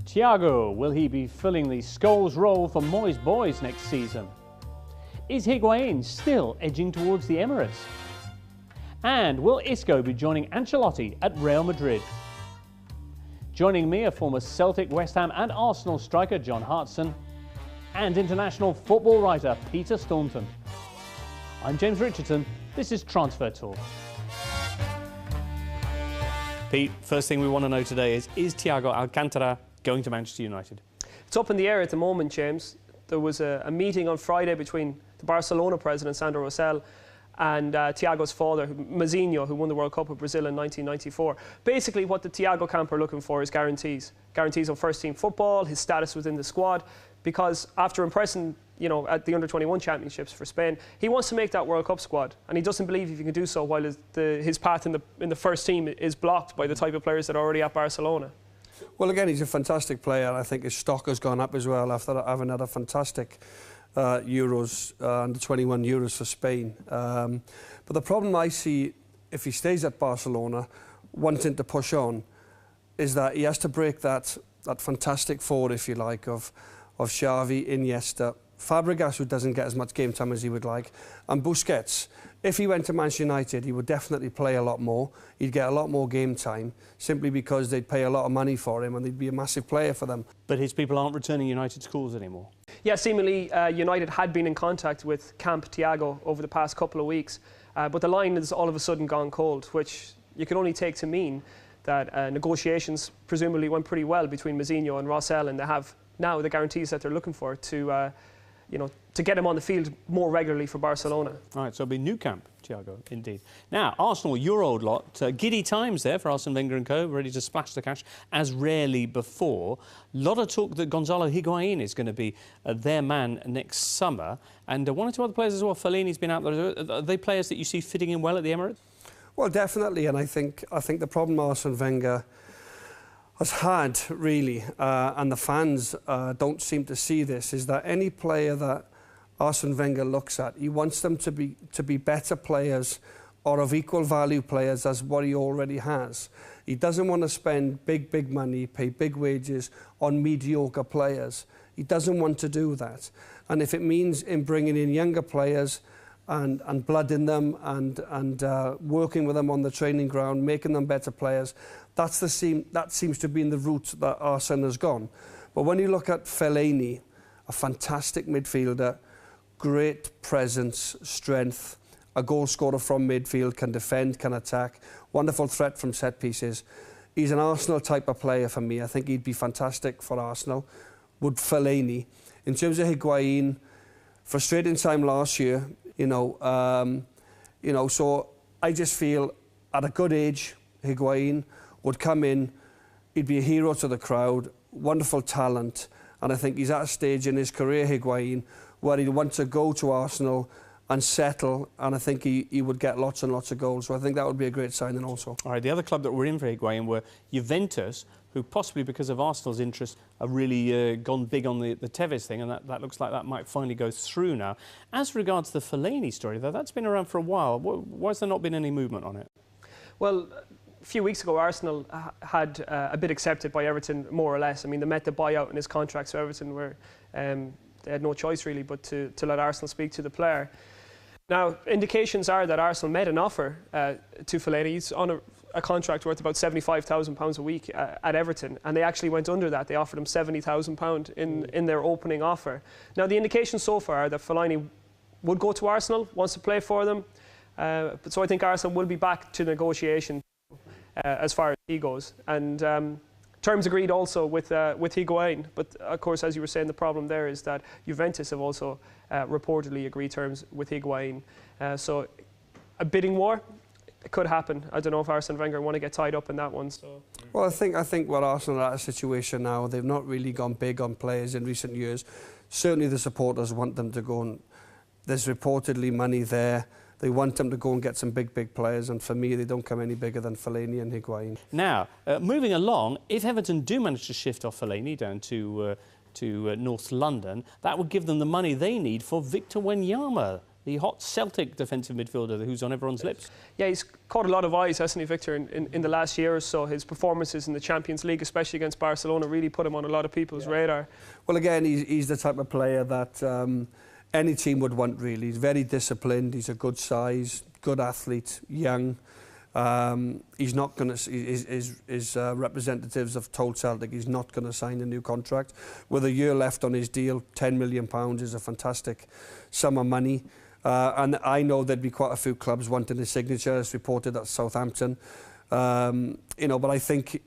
Thiago, will he be filling the Scholes role for Moyes boys next season? Is Higuain still edging towards the Emirates? And will Isco be joining Ancelotti at Real Madrid? Joining me are former Celtic, West Ham and Arsenal striker John Hartson and international football writer Peter Staunton. I'm James Richardson, this is Transfer Talk. Pete, first thing we want to know today is Thiago Alcantara going to Manchester United? It's up in the air at the moment, James. There was a meeting on Friday between the Barcelona president, Sandro Rosell, and Thiago's father, Mazinho, who won the World Cup with Brazil in 1994. Basically, what the Thiago camp are looking for is guarantees. Guarantees on first-team football, his status within the squad, because after impressing, at the Under-21 Championships for Spain, he wants to make that World Cup squad, and he doesn't believe if he can do so while his path in the first team is blocked by the type of players that are already at Barcelona. Well, again, he's a fantastic player. I think his stock has gone up as well after having had a fantastic Euros, Under-21 Euros for Spain. But the problem I see, if he stays at Barcelona, wanting to push on, is that he has to break that fantastic four, if you like, of Xavi, Iniesta, Fabregas, who doesn't get as much game time as he would like, and Busquets. If he went to Manchester United, he would definitely play a lot more. He'd get a lot more game time, simply because they'd pay a lot of money for him and he'd be a massive player for them. But his people aren't returning United's calls anymore. Yeah, seemingly United had been in contact with Camp Thiago over the past couple of weeks, but the line has all of a sudden gone cold, which you can only take to mean that negotiations presumably went pretty well between Mazinho and Rosell, and they have now the guarantees that they're looking for to get him on the field more regularly for Barcelona. All right, so it'll be new camp, Thiago, indeed. Now, Arsenal, your old lot, giddy times there for Arsene Wenger and co, ready to splash the cash as rarely before. A lot of talk that Gonzalo Higuain is going to be their man next summer, and one or two other players as well. Fellaini's been out there. Are they players that you see fitting in well at the Emirates? Well, definitely, and I think the problem Arsene Wenger has had, really, and the fans don't seem to see this, is that any player that Arsene Wenger looks at, he wants them to be better players or of equal value players as what he already has. He doesn't want to spend big money, pay big wages on mediocre players. He doesn't want to do that. And if it means in bringing in younger players and blooding them and working with them on the training ground, making them better players, that seems to be in the route that Arsene has gone. But when you look at Fellaini, a fantastic midfielder, great presence, strength, a goal scorer from midfield, can defend, can attack, wonderful threat from set pieces. He's an Arsenal type of player for me. I think he'd be fantastic for Arsenal. Would Fellaini. In terms of Higuain, frustrating time last year, so I just feel at a good age, Higuain would come in, he'd be a hero to the crowd, wonderful talent, and I think he's at a stage in his career, Higuain, where he'd want to go to Arsenal and settle, and I think he would get lots and lots of goals. So I think that would be a great signing also. All right, the other club that were in for Higuain were Juventus, who possibly because of Arsenal's interest have really gone big on the Tevez thing, and that looks like that might finally go through now. As regards the Fellaini story, though, that's been around for a while. Why has there not been any movement on it? Well, a few weeks ago, Arsenal had a bid accepted by Everton, more or less. I mean, they met the buyout in his contract, so Everton were they had no choice really but to let Arsenal speak to the player. Now, indications are that Arsenal made an offer to Fellaini. He's on a contract worth about £75,000 a week at Everton, and they actually went under that. They offered him £70,000 in their opening offer. Now, the indications so far are that Fellaini would go to Arsenal, wants to play for them. So I think Arsenal will be back to negotiation as far as he goes. And terms agreed also with Higuain, but of course, as you were saying, the problem there is that Juventus have also reportedly agreed terms with Higuain. So a bidding war, it could happen. I don't know if Arsene Wenger want to get tied up in that one. So. Well, I think what Arsenal are at a situation now, they've not really gone big on players in recent years. Certainly the supporters want them to go, and there's reportedly money there. They want them to go and get some big players, and for me, they don't come any bigger than Fellaini and Higuain. Now, moving along, if Everton do manage to shift off Fellaini down to North London, that would give them the money they need for Victor Wanyama, the hot Celtic defensive midfielder who's on everyone's lips. Yeah, he's caught a lot of eyes, hasn't he, Victor, in the last year or so. His performances in the Champions League, especially against Barcelona, really put him on a lot of people's radar. Well, again, he's the type of player that any team would want, really. He's very disciplined, he's a good size, good athlete, young. He's not going to. His representatives have told Celtic he's not going to sign a new contract. With a year left on his deal, £10 million is a fantastic sum of money. And I know there'd be quite a few clubs wanting his signature. It's reported at Southampton. You know, but I think,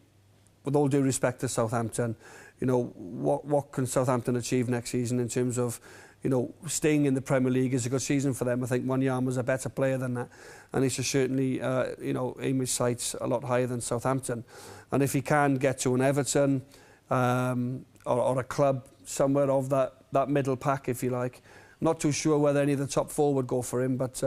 with all due respect to Southampton, you know, what can Southampton achieve next season in terms of, you know, staying in the Premier League is a good season for them. I think Wanyama's a better player than that, and he should certainly, you know, aim his sights a lot higher than Southampton. And if he can get to an Everton or a club somewhere of that middle pack, if you like, not too sure whether any of the top four would go for him, but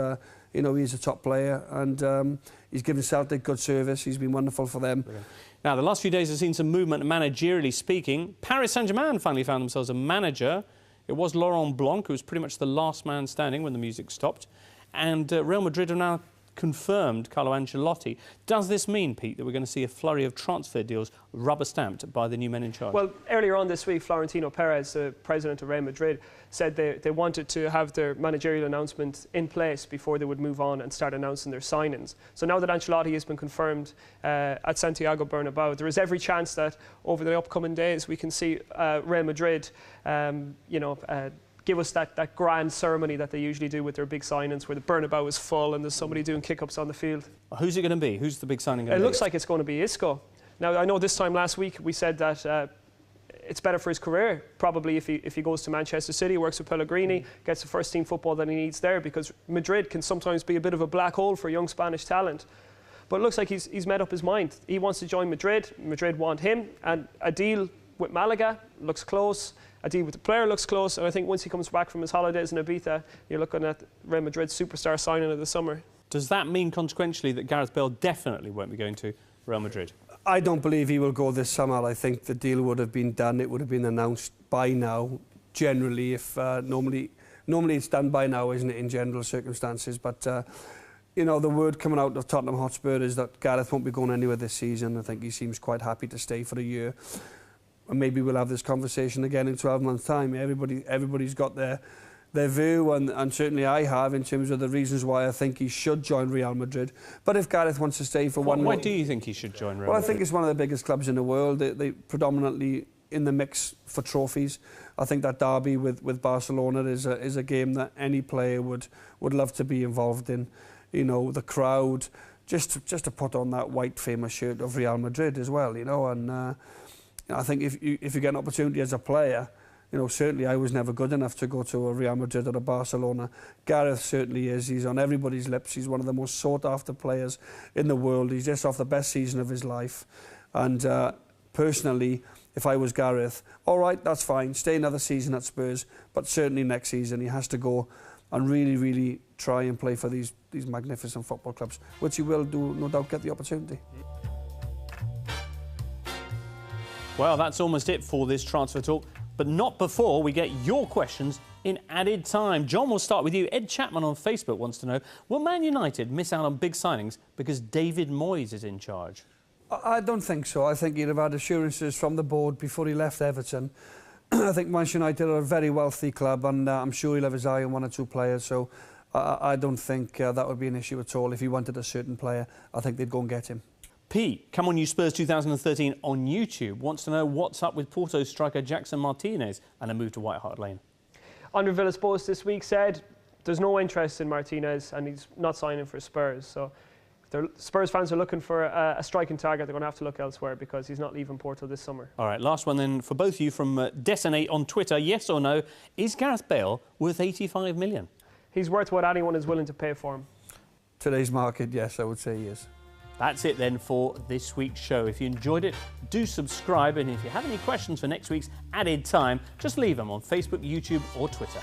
you know, he's a top player, and he's given Celtic good service. He's been wonderful for them. Brilliant. Now, the last few days have seen some movement, managerially speaking. Paris Saint-Germain finally found themselves a manager. It was Laurent Blanc, who was pretty much the last man standing when the music stopped. And Real Madrid have now confirmed Carlo Ancelotti. Does this mean, Pete, that we're going to see a flurry of transfer deals rubber-stamped by the new men in charge? Well, earlier on this week, Florentino Perez, the president of Real Madrid, said they wanted to have their managerial announcement in place before they would move on and start announcing their signings. So now that Ancelotti has been confirmed at Santiago Bernabeu, there is every chance that over the upcoming days we can see Real Madrid, you know, give us that grand ceremony that they usually do with their big signings, where the Bernabeu is full and there's somebody doing kick-ups on the field. Who's it going to be? Who's the big signing going to be? It looks like it's going to be Isco. Now, I know this time last week we said that it's better for his career, probably, if he goes to Manchester City, works with Pellegrini, gets the first-team football that he needs there, because Madrid can sometimes be a bit of a black hole for young Spanish talent. But it looks like he's made up his mind. He wants to join Madrid. Madrid want him, and a deal with Malaga looks close. A deal with the player looks close, and I think once he comes back from his holidays in Ibiza, you're looking at Real Madrid's superstar signing of the summer. Does that mean, consequentially, that Gareth Bale definitely won't be going to Real Madrid? I don't believe he will go this summer. I think the deal would have been done. It would have been announced by now, generally, if normally it's done by now, isn't it, in general circumstances. But, you know, the word coming out of Tottenham Hotspur is that Gareth won't be going anywhere this season. I think he seems quite happy to stay for a year. And maybe we'll have this conversation again in 12 months' time. Everybody's got their view, and certainly I have, in terms of the reasons why I think he should join Real Madrid. But if Gareth wants to stay for one more... Why do you think he should join Real Madrid? Well, I think it's one of the biggest clubs in the world. They predominantly in the mix for trophies. I think that derby with Barcelona is a game that any player would love to be involved in. You know, the crowd, just to put on that white famous shirt of Real Madrid as well, you know, and... I think if you get an opportunity as a player, you know, certainly I was never good enough to go to a Real Madrid or a Barcelona. Gareth certainly is. He's on everybody's lips. He's one of the most sought-after players in the world. He's just off the best season of his life. And personally, if I was Gareth, all right, that's fine. Stay another season at Spurs, but certainly next season he has to go and really, really try and play for these magnificent football clubs, which he will do, no doubt, get the opportunity. Well, that's almost it for this transfer talk, but not before we get your questions in added time. John, we'll start with you. Ed Chapman on Facebook wants to know, will Man United miss out on big signings because David Moyes is in charge? I don't think so. I think he'd have had assurances from the board before he left Everton. I think Manchester United are a very wealthy club, and I'm sure he'll have his eye on one or two players, so I don't think that would be an issue at all. If he wanted a certain player, I think they'd go and get him. Pete, Come On You Spurs 2013 on YouTube, wants to know what's up with Porto striker Jackson Martinez and a move to White Hart Lane. Andre Villas-Boas this week said there's no interest in Martinez and he's not signing for Spurs. So if Spurs fans are looking for a striking target, they're going to have to look elsewhere because he's not leaving Porto this summer. All right, last one then for both of you from Detonate on Twitter. Yes or no, is Gareth Bale worth 85 million? He's worth what anyone is willing to pay for him. Today's market, yes, I would say he is. That's it then for this week's show. If you enjoyed it, do subscribe. And if you have any questions for next week's Added Time, just leave them on Facebook, YouTube or Twitter.